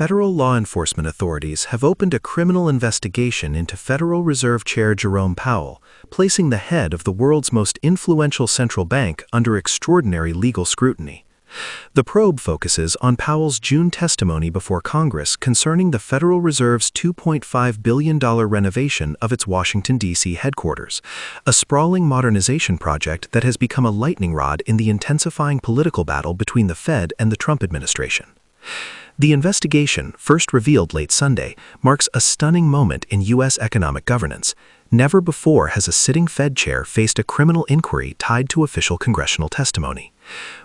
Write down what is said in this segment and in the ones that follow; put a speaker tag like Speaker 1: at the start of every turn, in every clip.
Speaker 1: Federal law enforcement authorities have opened a criminal investigation into Federal Reserve Chair Jerome Powell, placing the head of the world's most influential central bank under extraordinary legal scrutiny. The probe focuses on Powell's June testimony before Congress concerning the Federal Reserve's $2.5 billion renovation of its Washington, D.C. headquarters, a sprawling modernization project that has become a lightning rod in the intensifying political battle between the Fed and the Trump administration. The investigation, first revealed late Sunday, marks a stunning moment in U.S. economic governance. Never before has a sitting Fed chair faced a criminal inquiry tied to official congressional testimony.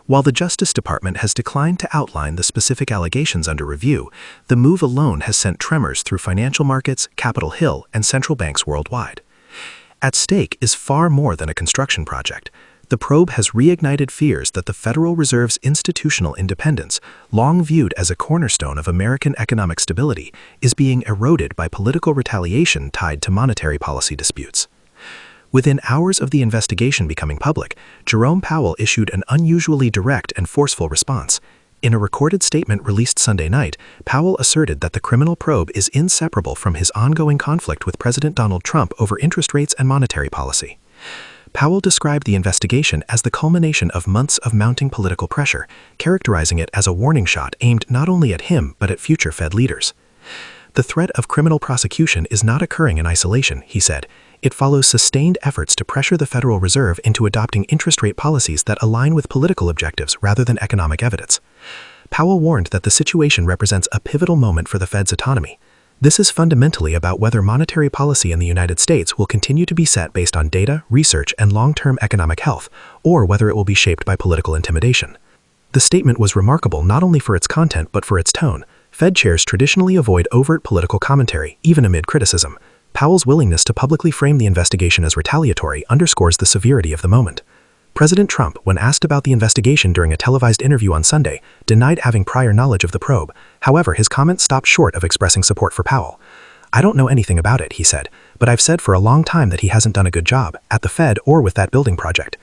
Speaker 1: While the Justice Department has declined to outline the specific allegations under review, the move alone has sent tremors through financial markets, Capitol Hill, and central banks worldwide. At stake is far more than a construction project. The probe has reignited fears that the Federal Reserve's institutional independence, long viewed as a cornerstone of American economic stability, is being eroded by political retaliation tied to monetary policy disputes. Within hours of the investigation becoming public, Jerome Powell issued an unusually direct and forceful response. In a recorded statement released Sunday night, Powell asserted that the criminal probe is inseparable from his ongoing conflict with President Donald Trump over interest rates and monetary policy. Powell described the investigation as the culmination of months of mounting political pressure, characterizing it as a warning shot aimed not only at him but at future Fed leaders. The threat of criminal prosecution is not occurring in isolation, he said. It follows sustained efforts to pressure the Federal Reserve into adopting interest rate policies that align with political objectives rather than economic evidence. Powell warned that the situation represents a pivotal moment for the Fed's autonomy. This is fundamentally about whether monetary policy in the United States will continue to be set based on data, research, and long-term economic health, or whether it will be shaped by political intimidation. The statement was remarkable not only for its content but for its tone. Fed chairs traditionally avoid overt political commentary, even amid criticism. Powell's willingness to publicly frame the investigation as retaliatory underscores the severity of the moment. President Trump, when asked about the investigation during a televised interview on Sunday, denied having prior knowledge of the probe. However, his comments stopped short of expressing support for Powell. "I don't know anything about it," he said, "but I've said for a long time that he hasn't done a good job, at the Fed or with that building project."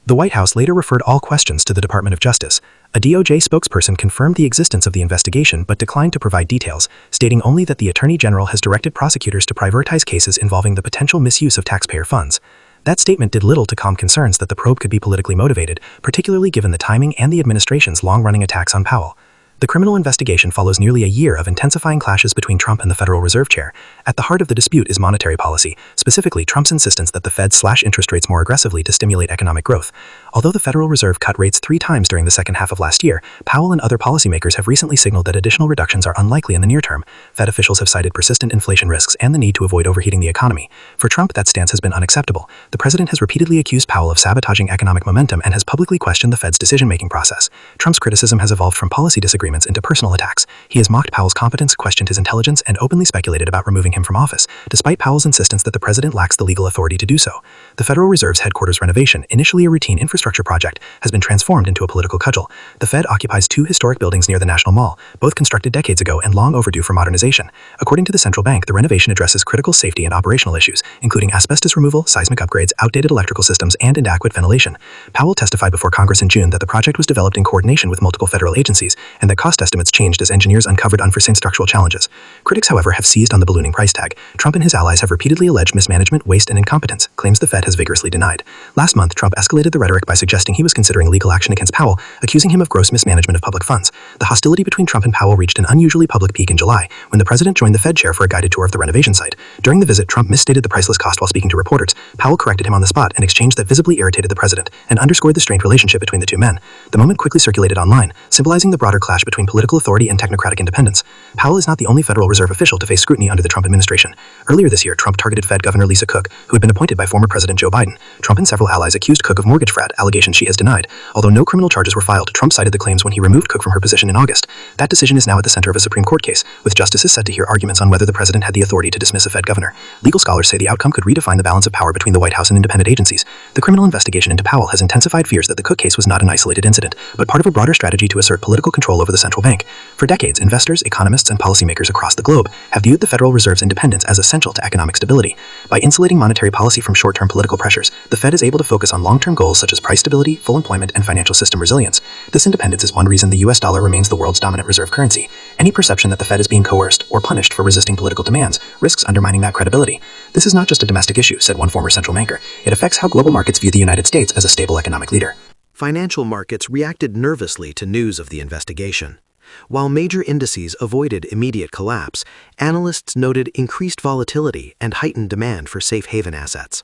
Speaker 1: The White House later referred all questions to the Department of Justice. A DOJ spokesperson confirmed the existence of the investigation but declined to provide details, stating only that the Attorney General has directed prosecutors to prioritize cases involving the potential misuse of taxpayer funds. That statement did little to calm concerns that the probe could be politically motivated, particularly given the timing and the administration's long-running attacks on Powell. The criminal investigation follows nearly a year of intensifying clashes between Trump and the Federal Reserve Chair. At the heart of the dispute is monetary policy, specifically Trump's insistence that the Fed slash interest rates more aggressively to stimulate economic growth. Although the Federal Reserve cut rates 3 times during the second half of last year, Powell and other policymakers have recently signaled that additional reductions are unlikely in the near term. Fed officials have cited persistent inflation risks and the need to avoid overheating the economy. For Trump, that stance has been unacceptable. The president has repeatedly accused Powell of sabotaging economic momentum and has publicly questioned the Fed's decision-making process. Trump's criticism has evolved from policy disagreements into personal attacks. He has mocked Powell's competence, questioned his intelligence, and openly speculated about removing him from office, despite Powell's insistence that the president lacks the legal authority to do so. The Federal Reserve's headquarters renovation, initially a routine infrastructure project, has been transformed into a political cudgel. The Fed occupies 2 historic buildings near the National Mall, both constructed decades ago and long overdue for modernization. According to the central bank, the renovation addresses critical safety and operational issues, including asbestos removal, seismic upgrades, outdated electrical systems, and inadequate ventilation. Powell testified before Congress in June that the project was developed in coordination with multiple federal agencies, and that cost estimates changed as engineers uncovered unforeseen structural challenges. Critics, however, have seized on the ballooning price tag. Trump and his allies have repeatedly alleged mismanagement, waste, and incompetence, claims the Fed has vigorously denied. Last month, Trump escalated the rhetoric by suggesting he was considering legal action against Powell, accusing him of gross mismanagement of public funds. The hostility between Trump and Powell reached an unusually public peak in July, when the president joined the Fed chair for a guided tour of the renovation site. During the visit, Trump misstated the priceless cost while speaking to reporters. Powell corrected him on the spot, an exchange that visibly irritated the president and underscored the strained relationship between the two men. The moment quickly circulated online, symbolizing the broader clash between political authority and technocratic independence. Powell is not the only Federal Reserve official to face scrutiny under the Trump administration. Earlier this year, Trump targeted Fed Governor Lisa Cook, who had been appointed by former President Joe Biden. Trump and several allies accused Cook of mortgage fraud, allegations she has denied. Although no criminal charges were filed, Trump cited the claims when he removed Cook from her position in August. That decision is now at the center of a Supreme Court case, with justices set to hear arguments on whether the president had the authority to dismiss a Fed governor. Legal scholars say the outcome could redefine the balance of power between the White House and independent agencies. The criminal investigation into Powell has intensified fears that the Cook case was not an isolated incident, but part of a broader strategy to assert political control over the
Speaker 2: the central bank. For decades, investors, economists, and policymakers across the globe have viewed the Federal Reserve's independence as essential to economic stability. By insulating monetary policy from short-term political pressures, the Fed is able to focus on long-term goals such as price stability, full employment, and financial system resilience. This independence is one reason the US dollar remains the world's dominant reserve currency. Any perception that the Fed is being coerced or punished for resisting political demands risks undermining that credibility. This is not just a domestic issue, said one former central banker. It affects how global markets view the United States as a stable economic leader.
Speaker 1: Financial markets reacted nervously to news of the investigation. While major indices avoided immediate collapse, analysts noted increased volatility and heightened demand for safe haven assets.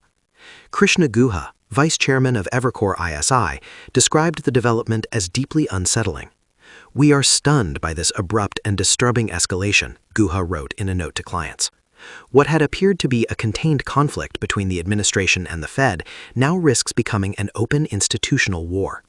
Speaker 1: Krishna Guha, vice chairman of Evercore ISI, described the development as deeply unsettling. "We are stunned by this abrupt and disturbing escalation," Guha wrote in a note to clients. What had appeared to be a contained conflict between the administration and the Fed now risks becoming an open institutional war.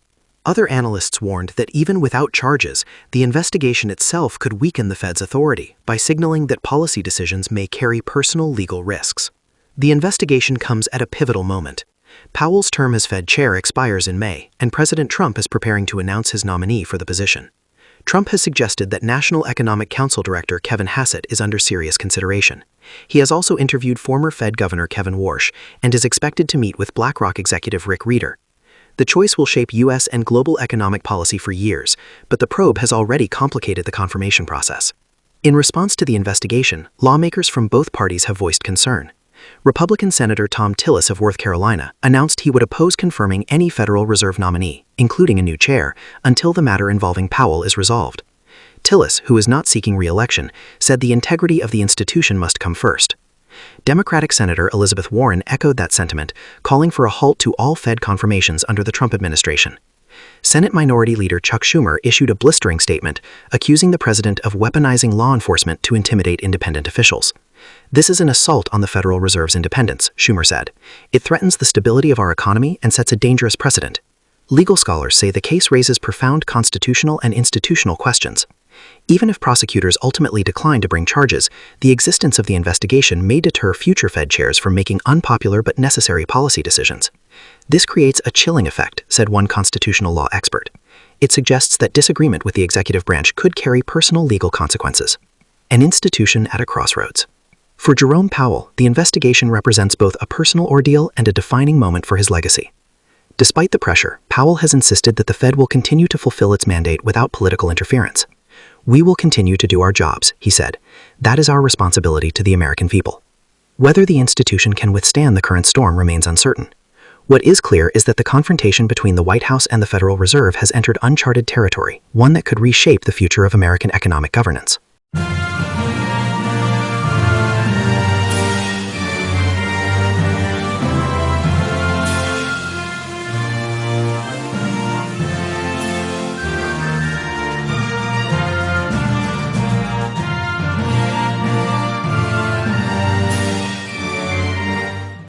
Speaker 1: Other analysts warned that even without charges, the investigation itself could weaken the Fed's authority by signaling that policy decisions may carry personal legal risks. The investigation comes at a pivotal moment. Powell's term as Fed chair expires in May, and President Trump is preparing to announce his nominee for the position. Trump has suggested that National Economic Council Director Kevin Hassett is under serious consideration. He has also interviewed former Fed Governor Kevin Warsh and is expected to meet with BlackRock executive Rick Rieder. The choice will shape U.S. and global economic policy for years, but the probe has already complicated the confirmation process. In response to the investigation, lawmakers from both parties have voiced concern. Republican Senator Tom Tillis of North Carolina announced he would oppose confirming any Federal Reserve nominee, including a new chair, until the matter involving Powell is resolved. Tillis, who is not seeking re-election, said the integrity of the institution must come first. Democratic Senator Elizabeth Warren echoed that sentiment, calling for a halt to all Fed confirmations under the Trump administration. Senate Minority Leader Chuck Schumer issued a blistering statement, accusing the president of weaponizing law enforcement to intimidate independent officials. "This is an assault on the Federal Reserve's independence," Schumer said. "It threatens the stability of our economy and sets a dangerous precedent." Legal scholars say the case raises profound constitutional and institutional questions. Even if prosecutors ultimately decline to bring charges, the existence of the investigation may deter future Fed chairs from making unpopular but necessary policy decisions. "This creates a chilling effect," said one constitutional law expert. "It suggests that disagreement with the executive branch could carry personal legal consequences." An institution at a crossroads. For Jerome Powell, the investigation represents both a personal ordeal and a defining moment for his legacy. Despite the pressure, Powell has insisted that the Fed will continue to fulfill its mandate without political interference. "We will continue to do our jobs," he said. "That is our responsibility to the American people." Whether the institution can withstand the current storm remains uncertain. What is clear is that the confrontation between the White House and the Federal Reserve has entered uncharted territory, one that could reshape the future of American economic governance.